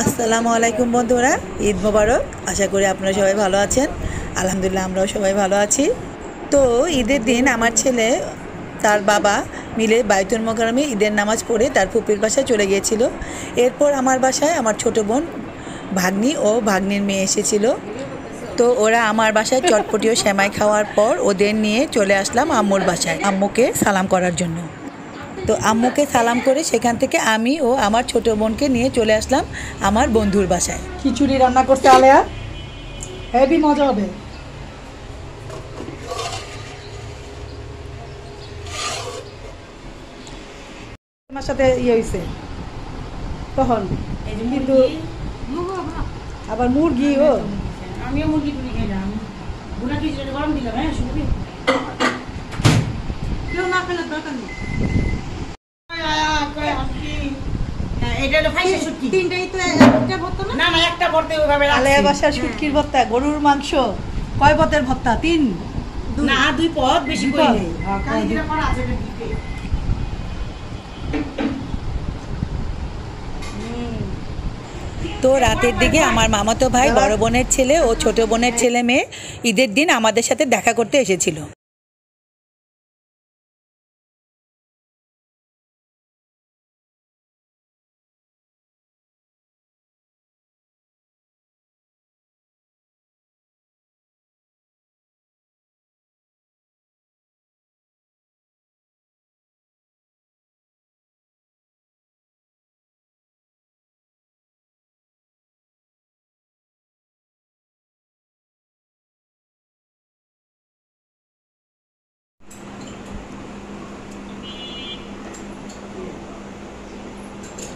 আসসালামু আলাইকুম বন্ধুরা, ঈদ মোবারক। আশা করি আপনারা সবাই ভালো আছেন। আলহামদুলিল্লাহ আমরাও সবাই ভালো আছি। তো ঈদের দিন আমার ছেলে তার বাবা মিলে বাইতুল মোকাররমে ঈদের নামাজ পড়ে তার ফুপির বাসায় চলে গিয়েছিল। এরপর আমার বাসায় আমার ছোটো বোন, ভাগ্নি ও ভাগ্নির মেয়ে এসেছিল। তো ওরা আমার বাসায় চটপটি ও সেমাই খাওয়ার পর ওদের নিয়ে চলে আসলাম আম্মুর বাসায় আম্মুকে সালাম করার জন্য। তো আম্মুকে সালাম করে সেখান থেকে আমি ও আমার ছোট বোনকে নিয়ে চলে আসলাম আমার বন্ধুর বাসায়। খিচুড়ি রান্না করতে আলেয়া হেভি মজা হবে। আমার সাথে হয়েছে তখন, কিন্তু আবার মুরগি আমিও মুরগি টুরি খেলাম। বুড়া খিচুড়ি গরম দিলাম। হ্যাঁ শুনবি কেউ না খেলে দরকার নেই। আলেয়া বাসার শুটকির ভর্তা, গরুর মাংস, কয় পদের ভর্তা? 3 না 2 পদ, বেশি করে নেই। তো রাতের দিকে আমার মামাতো ভাই, বড় বোনের ছেলে ও ছোট বোনের ছেলে মেয়ে ঈদের দিন আমাদের সাথে দেখা করতে এসেছিল।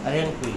Ayan, kuy.